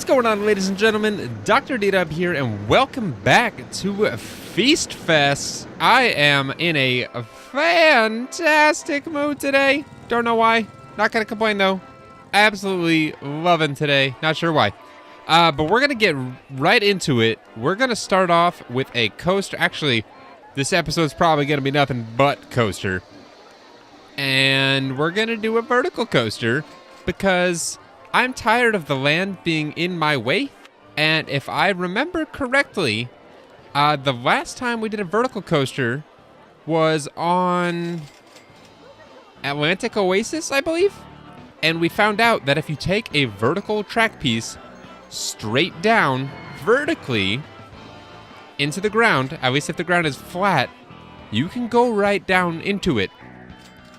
What's going on, ladies and gentlemen? DoctorDDub here, and welcome back to Feast Fest. I am in a fantastic mood today. Don't know why. Not gonna complain though. Absolutely loving today. Not sure why. But we're gonna get right into it. We're gonna start off with a coaster. Actually, this episode's probably gonna be nothing but coaster. And we're gonna do a vertical coaster because I'm tired of the land being in my way, and if I remember correctly, the last time we did a vertical coaster was on Atlantic Oasis, I believe, and we found out that if you take a vertical track piece straight down vertically into the ground, at least if the ground is flat, you can go right down into it.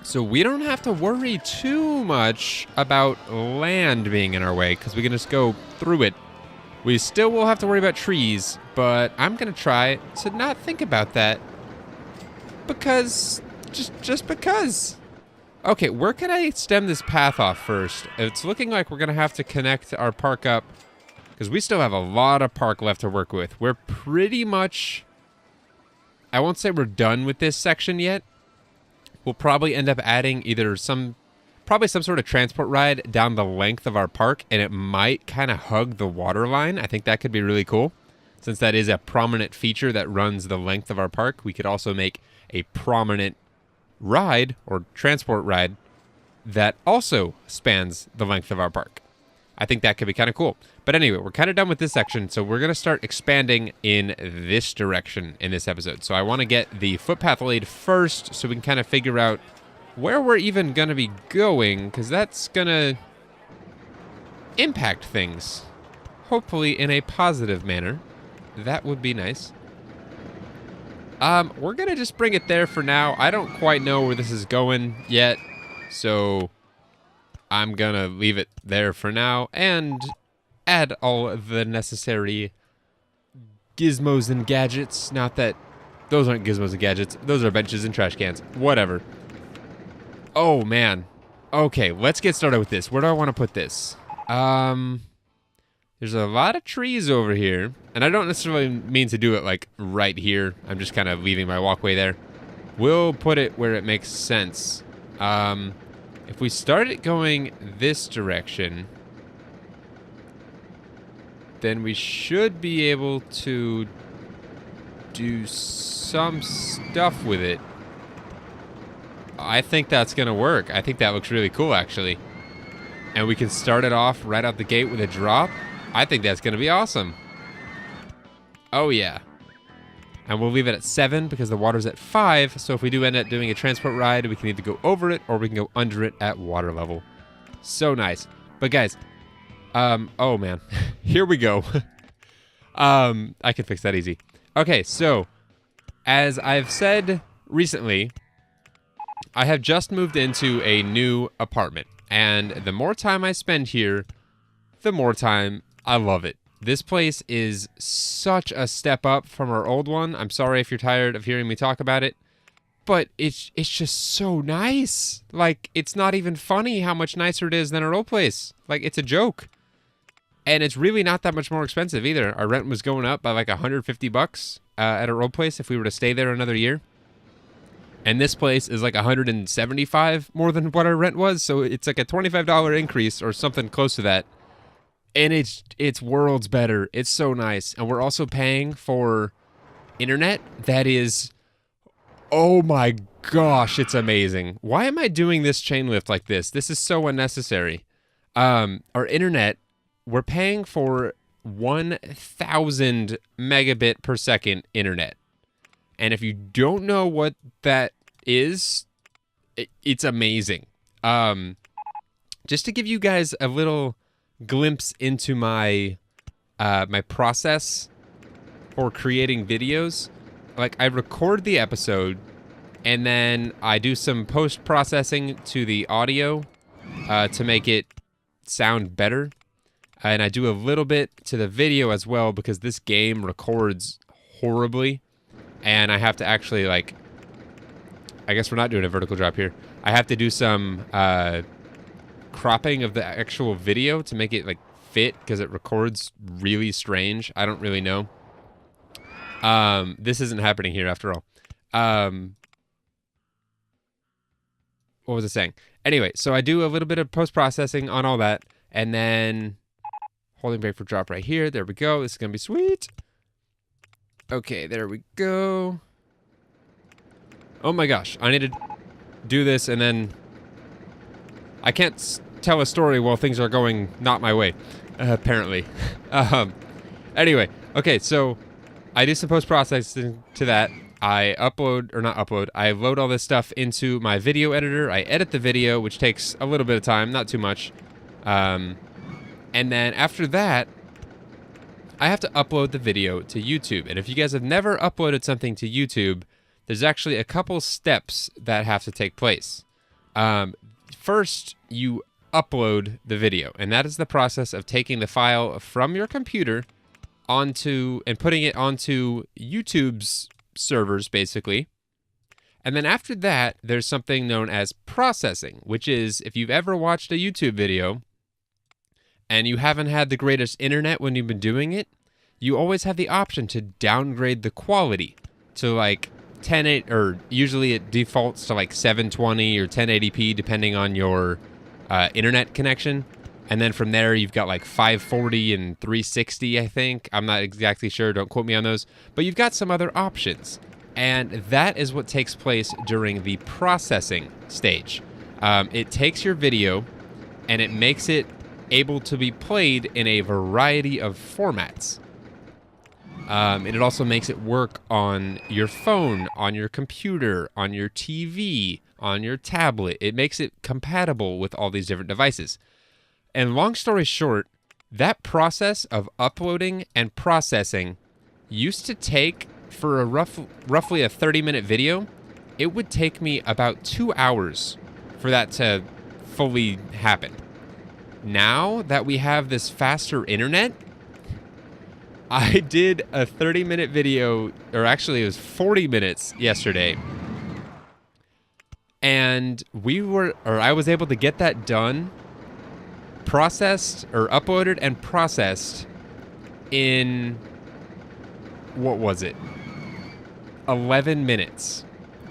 So we don't have to worry too much about land being in our way because we can just go through it. We still will have to worry about trees, but I'm going to try to not think about that because, just because. Okay, where can I stem this path off first? It's looking like we're going to have to connect our park up because we still have a lot of park left to work with. We're pretty much, I won't say we're done with this section yet. We'll probably end up adding either probably some sort of transport ride down the length of our park, and it might kind of hug the water line. I think that could be really cool. Since that is a prominent feature that runs the length of our park, we could also make a prominent ride or transport ride that also spans the length of our park. I think that could be kind of cool. But anyway, we're kind of done with this section, so we're going to start expanding in this direction in this episode. So I want to get the footpath laid first so we can kind of figure out where we're even going to be going, because that's going to impact things, hopefully in a positive manner. That would be nice. We're going to just bring it there for now. I don't quite know where this is going yet, so I'm gonna leave it there for now and add all of the necessary gizmos and gadgets. Not that those aren't gizmos and gadgets. Those are benches and trash cans. Whatever. Oh, man. Okay, let's get started with this. Where do I want to put this? There's a lot of trees over here, and I don't necessarily mean to do it, like, right here. I'm just kind of leaving my walkway there. We'll put it where it makes sense. If we started going this direction, then we should be able to do some stuff with it. I think that's going to work. I think that looks really cool, actually. And we can start it off right out the gate with a drop. I think that's going to be awesome. Oh, yeah. And we'll leave it at 7 because the water's at 5. So if we do end up doing a transport ride, we can either go over it or we can go under it at water level. So nice. But guys, oh man, here we go. I can fix that easy. Okay, so as I've said recently, I have just moved into a new apartment. And the more time I spend here, the more time I love it. This place is such a step up from our old one. I'm sorry if you're tired of hearing me talk about it, but it's just so nice. Like, it's not even funny how much nicer it is than our old place. Like, it's a joke. And it's really not that much more expensive either. Our rent was going up by like $150 at our old place if we were to stay there another year. And this place is like $175 more than what our rent was, so it's like a $25 increase or something close to that. And it's worlds better. It's so nice. And we're also paying for internet that is, oh my gosh, it's amazing. Why am I doing this chain lift like this? This is so unnecessary. Our internet, we're paying for 1,000 megabit per second internet. And if you don't know what that is, it's amazing. Just to give you guys a little glimpse into my my process for creating videos. Like, I record the episode and then I do some post-processing to the audio to make it sound better, and I do a little bit to the video as well because this game records horribly and I have to actually, like, I guess we're not doing a vertical drop here. I have to do some cropping of the actual video to make it, like, fit because it records really strange. I don't really know. This isn't happening here after all. What was I saying? Anyway, so I do a little bit of post-processing on all that, and then holding break for drop right here. There we go. This is going to be sweet. Okay, there we go. Oh my gosh, I need to do this, and then I can't tell a story while things are going not my way, apparently. Anyway, okay, so I do some post-processing to that. I I load all this stuff into my video editor. I edit the video, which takes a little bit of time, not too much. And then after that, I have to upload the video to YouTube. And if you guys have never uploaded something to YouTube, there's actually a couple steps that have to take place. First, you upload the video, and that is the process of taking the file from your computer onto and putting it onto YouTube's servers, basically. And then after that, there's something known as processing, which is if you've ever watched a YouTube video and you haven't had the greatest internet when you've been doing it, you always have the option to downgrade the quality to like 1080, or usually it defaults to like 720 or 1080p depending on your internet connection. And then from there, you've got like 540 and 360, I think. I'm not exactly sure. Don't quote me on those. But you've got some other options. And that is what takes place during the processing stage. It takes your video and it makes it able to be played in a variety of formats. And it also makes it work on your phone, on your computer, on your TV, on your tablet. It makes it compatible with all these different devices. And long story short, that process of uploading and processing used to take, for a roughly a 30-minute video, it would take me about 2 hours for that to fully happen. Now that we have this faster internet, I did a 30-minute video, or actually it was 40 minutes yesterday, and I was able to get that done, processed, or uploaded and processed in, what was it? 11 minutes.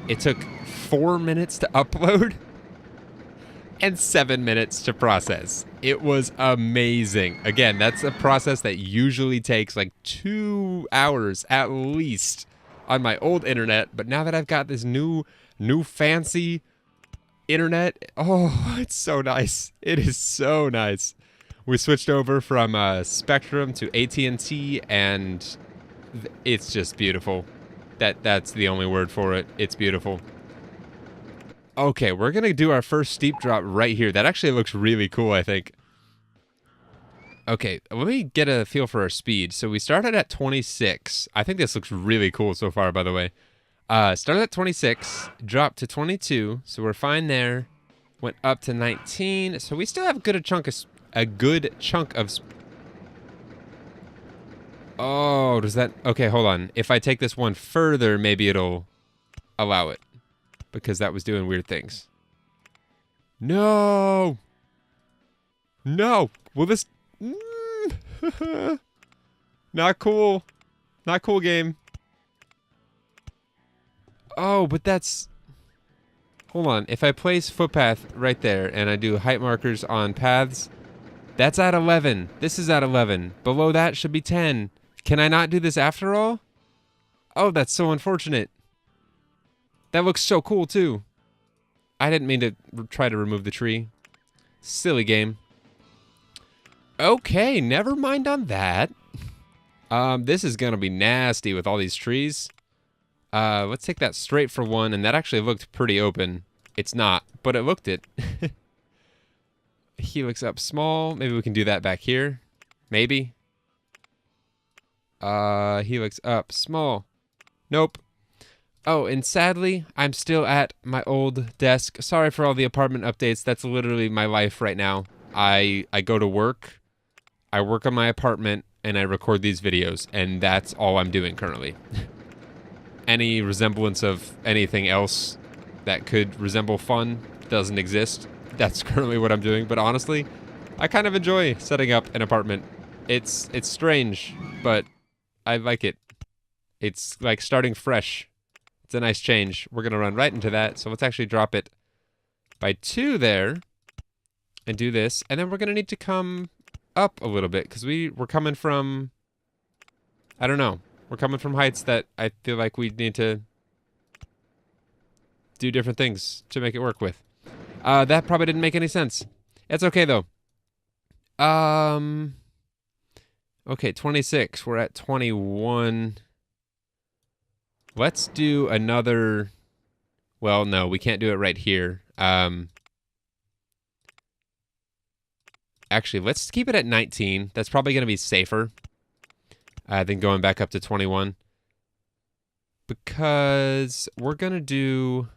It took 4 minutes to upload and 7 minutes to process. It was amazing. Again, that's a process that usually takes like 2 hours at least on my old internet, but now that I've got this new fancy internet, oh, it's so nice. It is so nice. We switched over from Spectrum to AT&T, and it's just beautiful. That's the only word for it. It's beautiful. Okay, we're gonna do our first steep drop right here. That actually looks really cool, I think. Okay, let me get a feel for our speed. So we started at 26. I think this looks really cool so far, by the way. Started at 26, dropped to 22, so we're fine there. Went up to 19, so we still have a good chunk of. Oh, does that? Okay, hold on. If I take this one further, maybe it'll allow it, because that was doing weird things. No. No. Will this? Not cool. Not cool, game. Oh, but that's... Hold on. If I place footpath right there and I do height markers on paths, that's at 11. This is at 11. Below that should be 10. Can I not do this after all? Oh, that's so unfortunate. That looks so cool, too. I didn't mean to try to remove the tree. Silly game. Okay, never mind on that. This is gonna be nasty with all these trees. Let's take that straight for one, and that actually looked pretty open. It's not, but it looked it. Helix up small. Maybe we can do that back here. Maybe. Helix up small. Nope. Oh, and sadly, I'm still at my old desk. Sorry for all the apartment updates. That's literally my life right now. I go to work, I work on my apartment, and I record these videos, and that's all I'm doing currently. Any resemblance of anything else that could resemble fun doesn't exist. That's currently what I'm doing, but honestly, I kind of enjoy setting up an apartment. It's strange, but I like it. It's like starting fresh. It's a nice change. We're gonna run right into that. So let's actually drop it by 2 there and do this. And then we're gonna need to come up a little bit because we're coming from, I don't know. We're coming from heights that I feel like we need to do different things to make it work with. That probably didn't make any sense. It's okay though. Okay, 26. We're at 21. Let's do another. Well, no, we can't do it right here. Actually, let's keep it at 19. That's probably going to be safer than going back up to 21. Because we're going to do.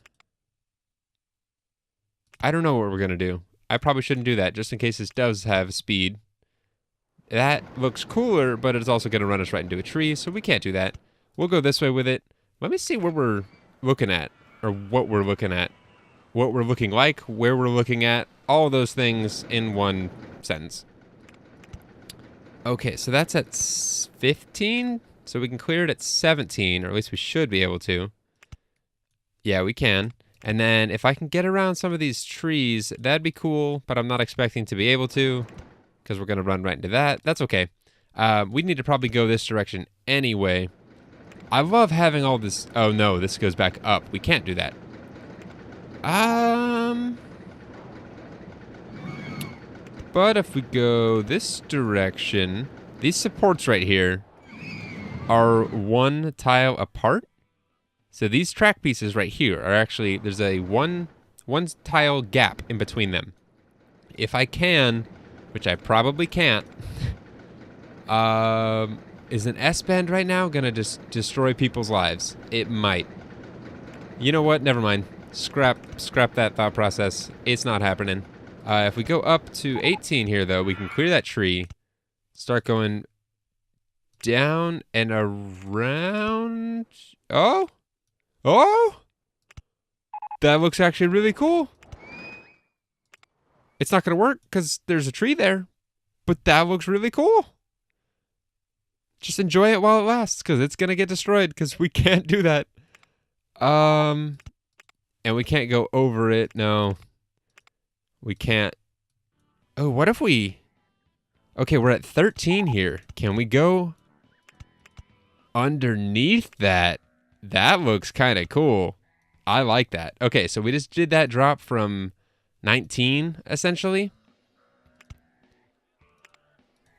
I don't know what we're going to do. I probably shouldn't do that, just in case this does have speed. That looks cooler, but it's also going to run us right into a tree, so we can't do that. We'll go this way with it. Let me see what we're looking at, or what we're looking at. What we're looking like, where we're looking at, all those things in one sentence. Okay, so that's at 15, so we can clear it at 17, or at least we should be able to. Yeah, we can. And then if I can get around some of these trees, that'd be cool, but I'm not expecting to be able to because we're going to run right into that. That's okay. We need to probably go this direction anyway. I love having all this. Oh, no, this goes back up. We can't do that. But if we go this direction, these supports right here are 1 tile apart. So these track pieces right here are actually, there's a one tile gap in between them. If I can, which I probably can't, is an S-bend right now gonna just destroy people's lives? It might. You know what? Never mind. Scrap that thought process. It's not happening. If we go up to 18 here, though, we can clear that tree, start going down and around. Oh! Oh! That looks actually really cool. It's not going to work because there's a tree there, but that looks really cool. Just enjoy it while it lasts because it's going to get destroyed because we can't do that. And we can't go over it. No. We can't. Oh, what if we... Okay, we're at 13 here. Can we go underneath that? That looks kind of cool. I like that. Okay, so we just did that drop from 19, essentially.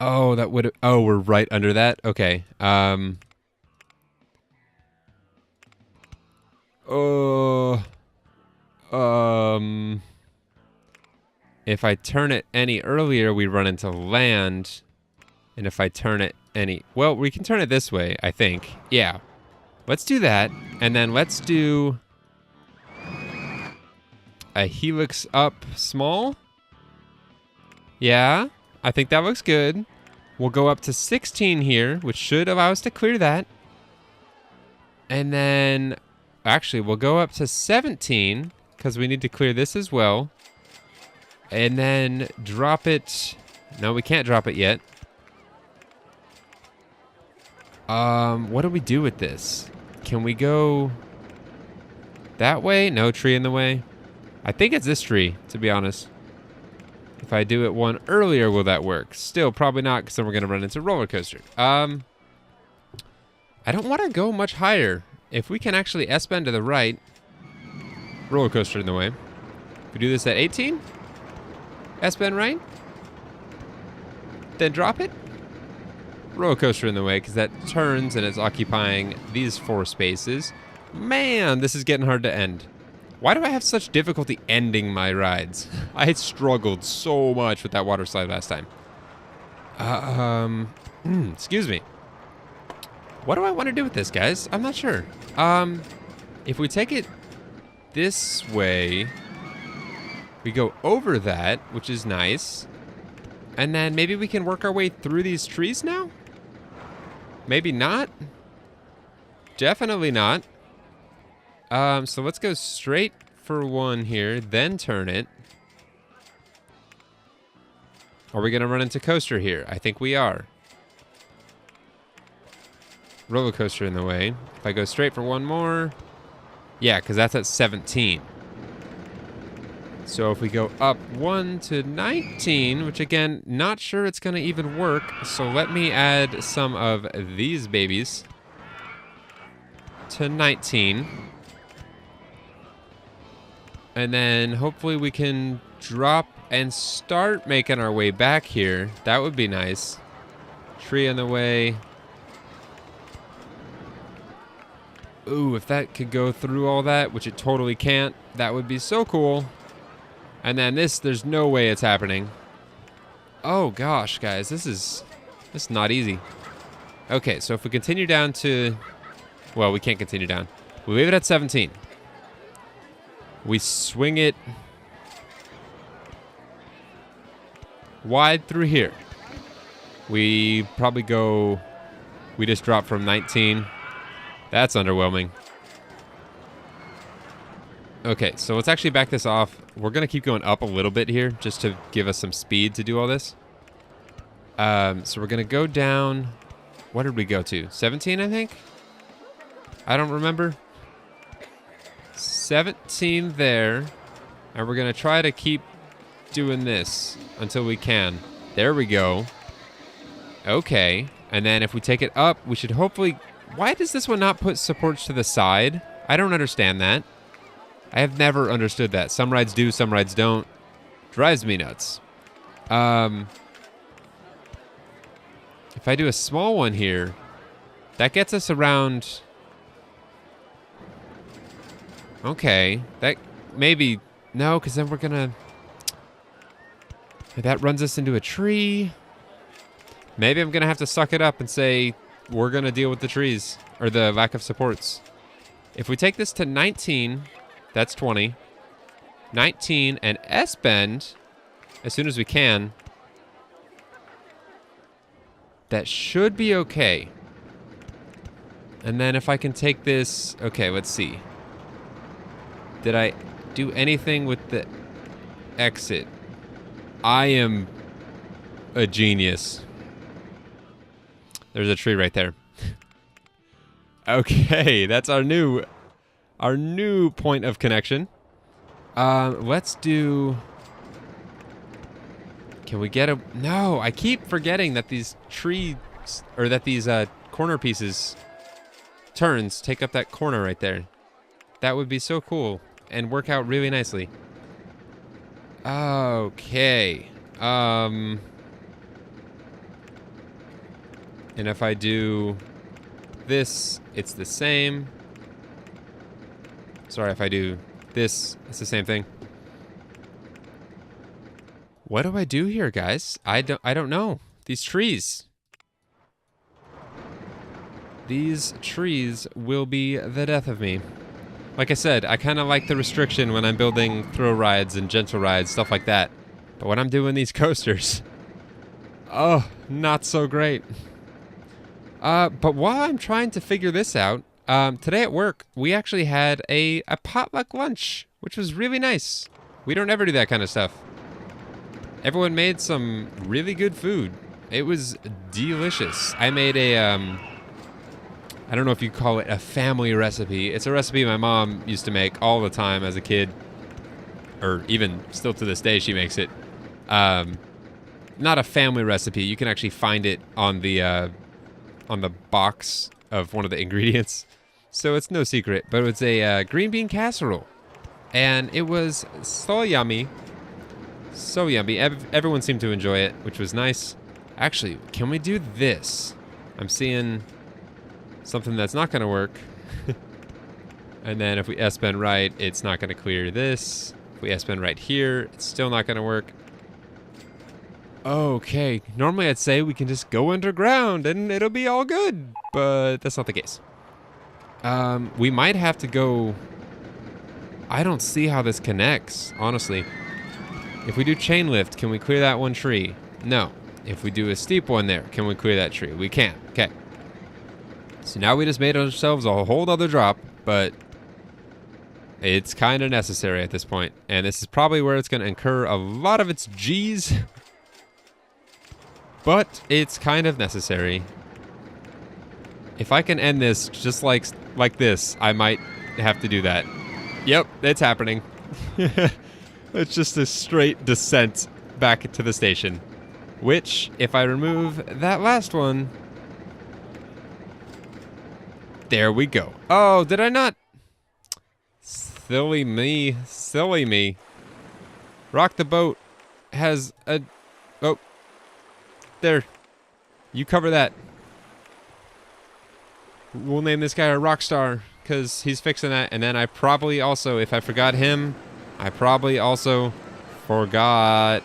Oh, that would... Oh, we're right under that? Okay. If I turn it any earlier, we run into land. And if I turn it any... Well, we can turn it this way, I think. Yeah. Let's do that. And then let's do a helix up small. Yeah, I think that looks good. We'll go up to 16 here, which should allow us to clear that. And then... Actually, we'll go up to 17, because we need to clear this as well. And then drop it... No, we can't drop it yet. What do we do with this? Can we go that way? No tree in the way. I think it's this tree, to be honest. If I do it one earlier, will that work? Still, probably not, because then we're going to run into roller coaster. I don't want to go much higher. If we can actually S-bend to the right, roller coaster in the way. If we do this at 18, S-bend right, then drop it. Roller coaster in the way, because that turns and it's occupying these 4 spaces. Man, this is getting hard to end. Why do I have such difficulty ending my rides? I had struggled so much with that water slide last time. Excuse me. What do I want to do with this, guys? I'm not sure. If we take it this way, we go over that, which is nice. And then maybe we can work our way through these trees now? Maybe not. Definitely not. So let's go straight for 1 here, then turn it. Are we going to run into coaster here? I think we are. Roller coaster in the way. If I go straight for one more. Yeah, because that's at 17. So if we go up 1 to 19, which again, not sure it's going to even work. So let me add some of these babies to 19. And then hopefully we can drop and start making our way back here. That would be nice. Tree in the way. Ooh, if that could go through all that, which it totally can't, that would be so cool. And then this, there's no way it's happening. Oh gosh, guys, this is not easy. Okay, so if we continue down to, well, we can't continue down. We leave it at 17. We swing it wide through here. We probably go, we just drop from 19. That's underwhelming. Okay, so let's actually back this off. We're going to keep going up a little bit here just to give us some speed to do all this. So we're going to go down. What did we go to? 17, I think? I don't remember. 17 there. And we're going to try to keep doing this until we can. There we go. Okay. And then if we take it up, we should hopefully... Why does this one not put supports to the side? I don't understand that. I have never understood that. Some rides do, some rides don't. Drives me nuts. If I do a small one here, that gets us around... Okay. That maybe... No, because then we're gonna... That runs us into a tree. Maybe I'm gonna have to suck it up and say... We're going to deal with the trees, or the lack of supports. If we take this to 19, that's 20. 19 and S-bend, as soon as we can. That should be okay. And then if I can take this, okay, let's see. Did I do anything with the exit? I am a genius. There's a tree right there. Okay, that's our new point of connection. Let's do... Can we get a... No, I keep forgetting that these trees, or that these corner pieces, turns, take up that corner right there. That would be so cool and work out really nicely. Okay. And if I do this, it's the same. Sorry, if I do this, it's the same thing. What do I do here, guys? I don't know. These trees. These trees will be the death of me. Like I said, I kind of like the restriction when I'm building thrill rides and gentle rides, stuff like that. But when I'm doing these coasters, oh, not so great. But while I'm trying to figure this out, today at work, we actually had a potluck lunch, which was really nice. We don't ever do that kind of stuff. Everyone made some really good food. It was delicious. I made a, I don't know if you call it a family recipe. It's a recipe my mom used to make all the time as a kid. Or even still to this day, she makes it. Not a family recipe. You can actually find it on the box of one of the ingredients. So it's no secret, but it's a green bean casserole. And it was so yummy. So yummy. Everyone seemed to enjoy it, which was nice. Actually, can we do this? I'm seeing something that's not going to work. And then if we S-bend right, it's not going to clear this. If we S-bend right here, it's still not going to work. Okay, normally I'd say we can just go underground and it'll be all good, but that's not the case. We might have to go... I don't see how this connects, honestly. If we do chain lift, can we clear that one tree? No. If we do a steep one there, can we clear that tree? We can't. Okay. So now we just made ourselves a whole other drop, but it's kind of necessary at this point. And this is probably where it's going to incur a lot of its G's. but it's kind of necessary. If I can end this just like this, I might have to do that. Yep, it's happening. It's just a straight descent back to the station. Which, if I remove that last one... There we go. Oh, did I not? Silly me. Silly me. Rock the Boat has a... Oh. There. You cover that. We'll name this guy a rock star, because he's fixing that. And then I probably also, if I forgot him, I probably also forgot...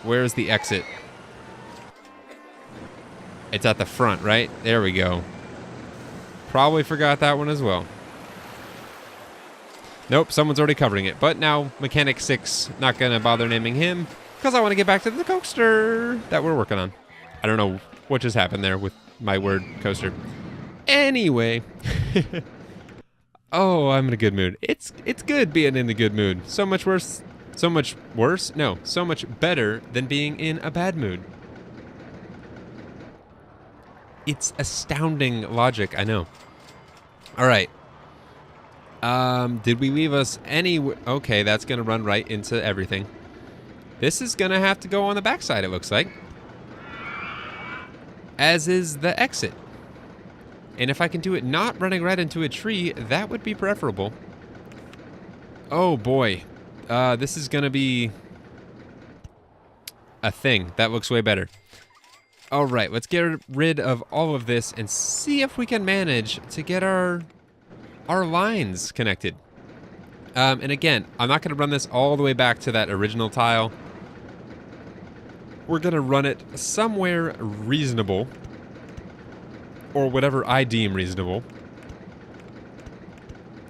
Where's the exit? It's at the front, right? There we go. Probably forgot that one as well. Nope, someone's already covering it. But now, Mechanic 6, not going to bother naming him, because I want to get back to the coaster that we're working on. I don't know what just happened there with my word coaster. Anyway. Oh, I'm in a good mood. It's good being in a good mood. So much worse. So much worse? No, so much better than being in a bad mood. It's astounding logic, I know. All right. Did we leave us any... Okay, that's going to run right into everything. This is going to have to go on the backside, it looks like. As is the exit. And if I can do it not running right into a tree, that would be preferable. Oh, boy. This is going to be... a thing. That looks way better. All right, let's get rid of all of this and see if we can manage to get our lines connected. And again, I'm not going to run this all the way back to that original tile. We're going to run it somewhere reasonable, or whatever I deem reasonable,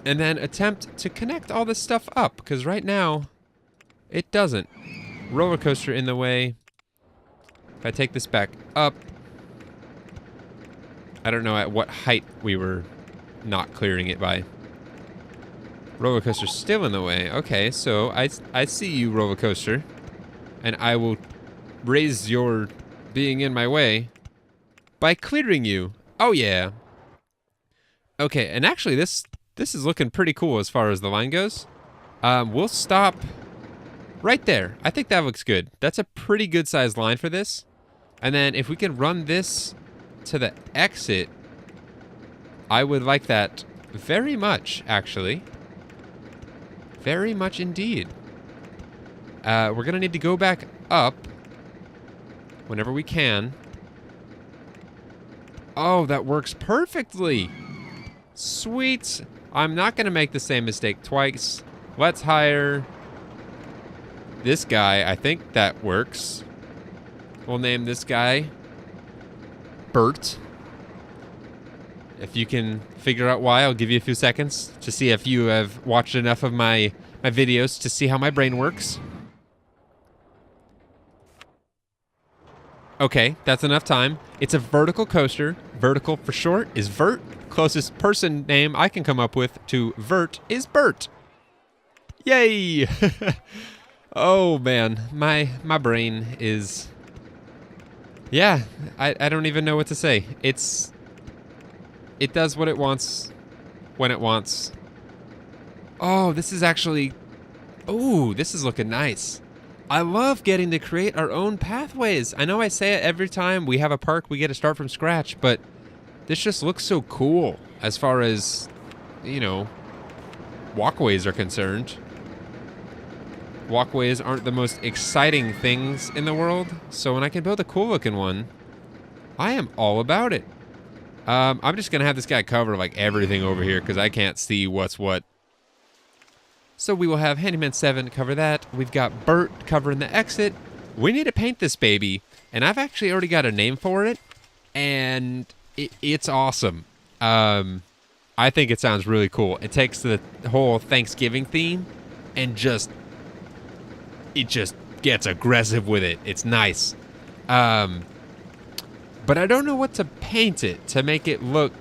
and then attempt to connect all this stuff up, because right now, it doesn't. Roller coaster in the way. If I take this back up, I don't know at what height we were not clearing it by. Roller coaster's still in the way. Okay, so I see you, roller coaster, and I will raise your being in my way by clearing you. Oh yeah. Okay, and actually this is looking pretty cool as far as the line goes. We'll stop right there. I think that looks good. That's a pretty good sized line for this. And then if we can run this to the exit, I would like that very much, actually. Very much indeed. We're going to need to go back up whenever we can. Oh, that works perfectly. Sweet. I'm not going to make the same mistake twice. Let's hire this guy. I think that works. We'll name this guy Bert. If you can figure out why, I'll give you a few seconds to see if you have watched enough of my videos to see how my brain works. Okay, that's enough time. It's a vertical coaster. Vertical for short is Vert. Closest person name I can come up with to Vert is Bert. Yay! Oh man, my brain is... Yeah, I don't even know what to say. It does what it wants, when it wants. Oh, this is actually... Ooh, this is looking nice. I love getting to create our own pathways. I know I say it every time we have a park, we get to start from scratch, but this just looks so cool as far as, you know, walkways are concerned. Walkways aren't the most exciting things in the world, so when I can build a cool looking one, I am all about it. I'm just gonna have this guy cover like everything over here because I can't see what's what. So we will have Handyman 7 cover that. We've got Bert covering the exit. We need to paint this baby, and I've actually already got a name for it, and it's awesome. I think it sounds really cool. It takes the whole Thanksgiving theme and it just gets aggressive with it. It's nice. But I don't know what to paint it to make it look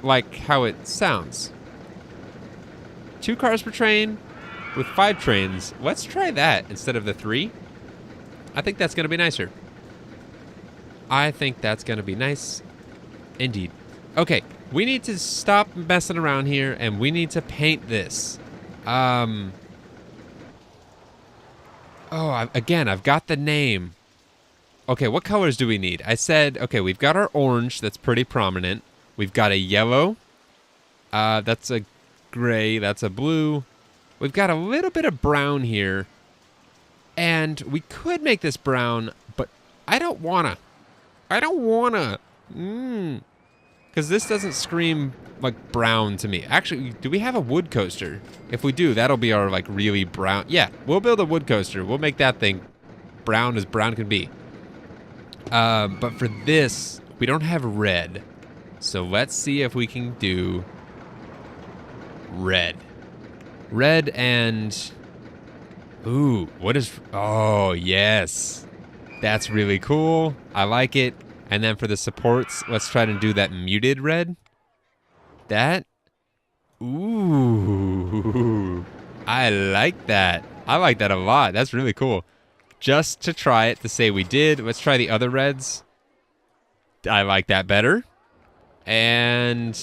like how it sounds. 2 cars per train with 5 trains. Let's try that instead of the 3. I think that's going to be nicer. I think that's going to be nice indeed. Okay, we need to stop messing around here, and we need to paint this. Oh, again, I've got the name. Okay, what colors do we need? I said, okay, we've got our orange. That's pretty prominent. We've got a yellow. That's a gray. That's a blue. We've got a little bit of brown here. And we could make this brown, but I don't wanna. I don't wanna. Because this doesn't scream like brown to me. Actually, do we have a wood coaster? If we do, that'll be our like really brown. Yeah, we'll build a wood coaster. We'll make that thing brown as brown can be. But for this, we don't have red. So let's see if we can do red. Red and... Ooh, what is... Oh, yes. That's really cool. I like it. And then for the supports, let's try to do that muted red. That... Ooh. I like that. I like that a lot. That's really cool. Just to try it, to say we did, let's try the other reds. I like that better. And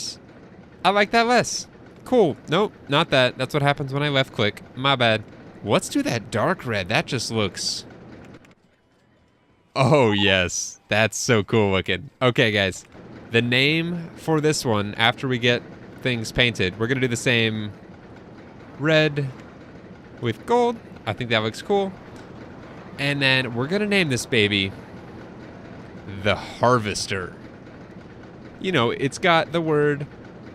I like that less. Cool. Nope, not that. That's what happens when I left click. My bad. Let's do that dark red. That just looks... Oh, yes. That's so cool looking. Okay, guys. The name for this one, after we get things painted, we're going to do the same red with gold. I think that looks cool. And then we're going to name this baby the Harvester. You know, it's got the word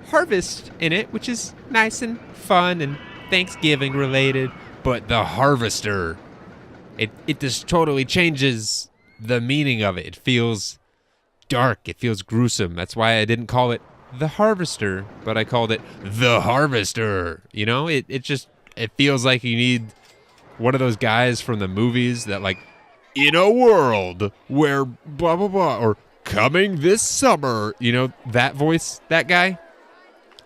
harvest in it, which is nice and fun and Thanksgiving related. But the Harvester, it just totally changes the meaning of it. It feels dark. It feels gruesome. That's why I didn't call it the Harvester, but I called it the Harvester. You know, it feels like you need one of those guys from the movies that like, in a world where blah, blah, blah, or coming this summer, you know, that voice, that guy.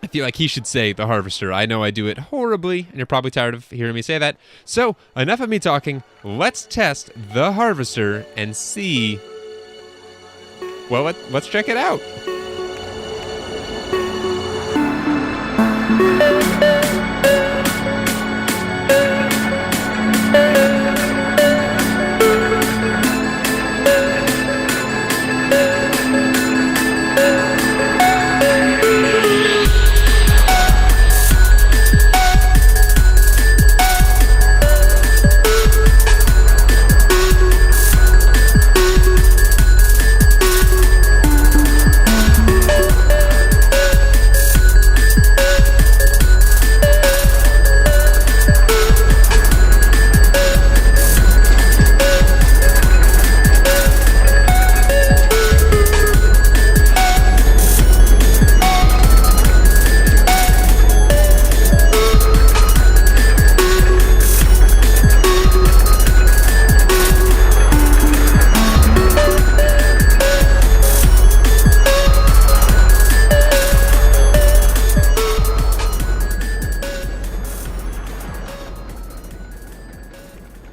I feel like he should say the Harvester. I know I do it horribly, and you're probably tired of hearing me say that. So, enough of me talking. Let's test the Harvester and see... Well, let's check it out.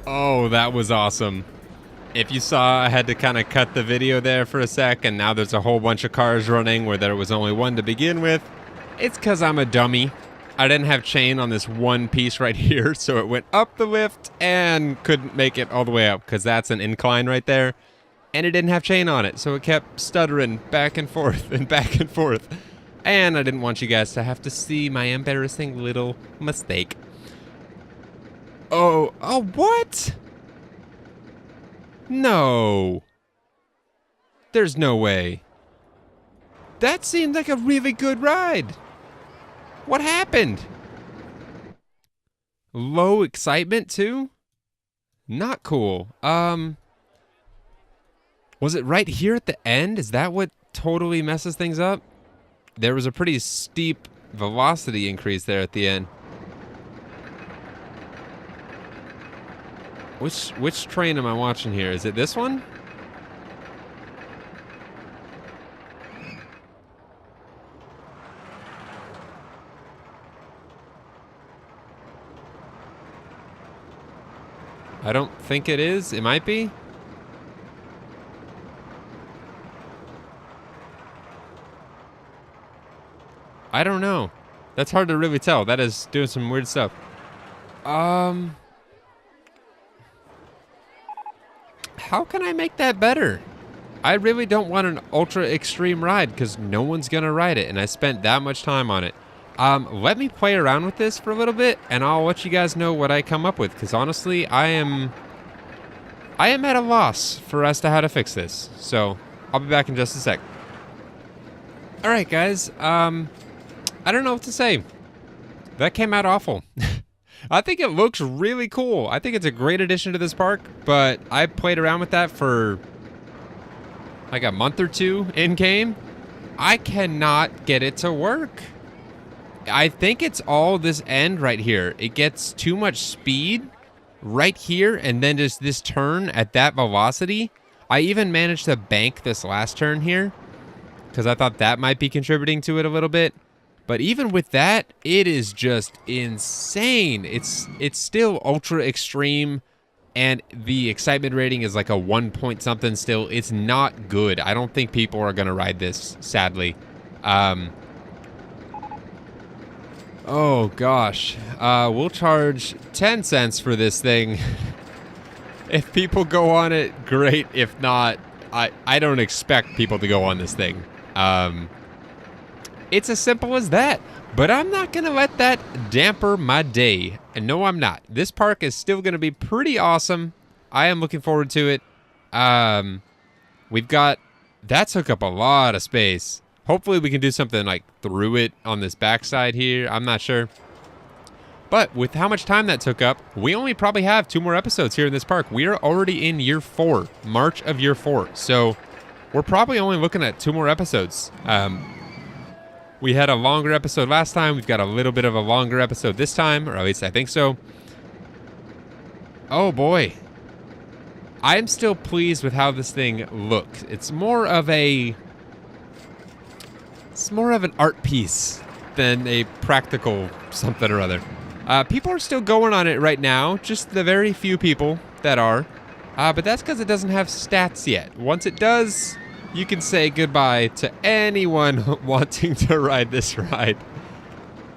Oh, that was awesome. If you saw, I had to kind of cut the video there for a sec, and now there's a whole bunch of cars running where there was only one to begin with. It's because I'm a dummy. I didn't have chain on this one piece right here, so it went up the lift and couldn't make it all the way up because that's an incline right there. And it didn't have chain on it, so it kept stuttering back and forth and back and forth. And I didn't want you guys to have to see my embarrassing little mistake. Oh, what? No. There's no way. That seemed like a really good ride. What happened? Low excitement too? Not cool. Was it right here at the end? Is that what totally messes things up? There was a pretty steep velocity increase there at the end. Which train am I watching here? Is it this one? I don't think it is. It might be. I don't know. That's hard to really tell. That is doing some weird stuff. How can I make that better? I really don't want an ultra extreme ride because no one's gonna ride it, and I spent that much time on it. Let me play around with this for a little bit, and I'll let you guys know what I come up with, because honestly, I am at a loss for as to how to fix this. So, I'll be back in just a sec. Alright guys, I don't know what to say. That came out awful. I think it looks really cool. I think it's a great addition to this park, but I played around with that for like a month or two in-game. I cannot get it to work. I think it's all this end right here. It gets too much speed right here, and then just this turn at that velocity. I even managed to bank this last turn here because I thought that might be contributing to it a little bit. But even with that, it is just insane. It's still ultra extreme, and the excitement rating is like a 1 point something still. It's not good. I don't think people are gonna ride this, sadly. Oh gosh, we'll charge 10 cents for this thing. If people go on it, great. If not, I don't expect people to go on this thing. It's as simple as that. But I'm not gonna let that damper my day. And no, I'm not. This park is still gonna be pretty awesome. I am looking forward to it. We've got, that took up a lot of space. Hopefully we can do something like through it on this backside here. I'm not sure. But with how much time that took up, we only probably have 2 more episodes here in this park. We are already in year 4, March of year 4. So we're probably only looking at 2 more episodes. We had a longer episode last time. We've got a little bit of a longer episode this time, or at least I think so. Oh boy. I am still pleased with how this thing looks. It's more of an art piece than a practical something or other. People are still going on it right now, just the very few people that are. But that's because it doesn't have stats yet. Once it does, you can say goodbye to anyone wanting to ride this ride.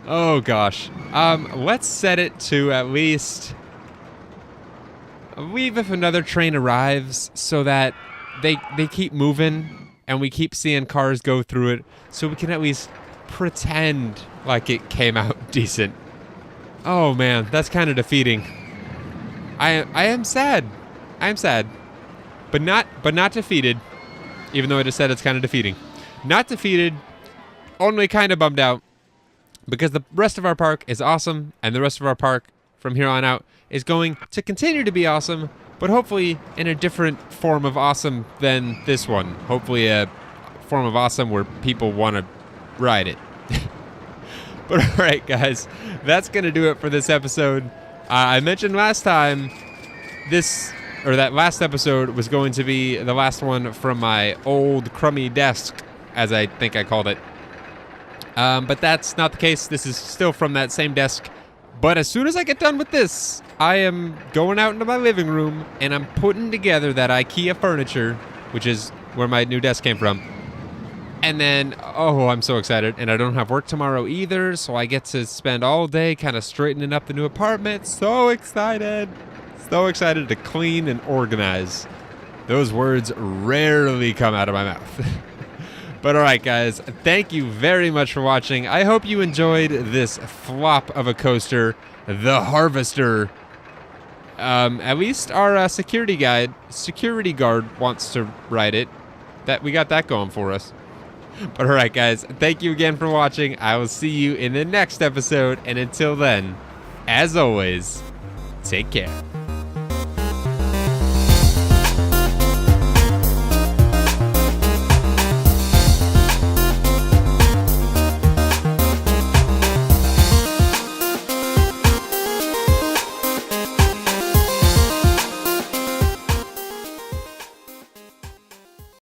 Oh gosh. Let's set it to at least leave if another train arrives so that they keep moving and we keep seeing cars go through it, so we can at least pretend like it came out decent. Oh man, that's kind of defeating. I am sad. I am sad. But not defeated. Even though I just said it's kind of defeating. Not defeated, only kind of bummed out. Because the rest of our park is awesome, and the rest of our park from here on out is going to continue to be awesome, but hopefully in a different form of awesome than this one. Hopefully a form of awesome where people want to ride it. But alright guys, that's going to do it for this episode. I mentioned last time that last episode was going to be the last one from my old crummy desk, as I think I called it. But that's not the case. This is still from that same desk. But as soon as I get done with this, I am going out into my living room and I'm putting together that IKEA furniture, which is where my new desk came from. And then, oh, I'm so excited. And I don't have work tomorrow either, so I get to spend all day kind of straightening up the new apartment. So excited. So excited to clean and organize. Those words rarely come out of my mouth. But alright guys, thank you very much for watching. I hope you enjoyed this flop of a coaster, the Harvester. At least our security guard wants to ride it. We got that going for us. But alright guys, thank you again for watching. I will see you in the next episode, and until then, as always, take care.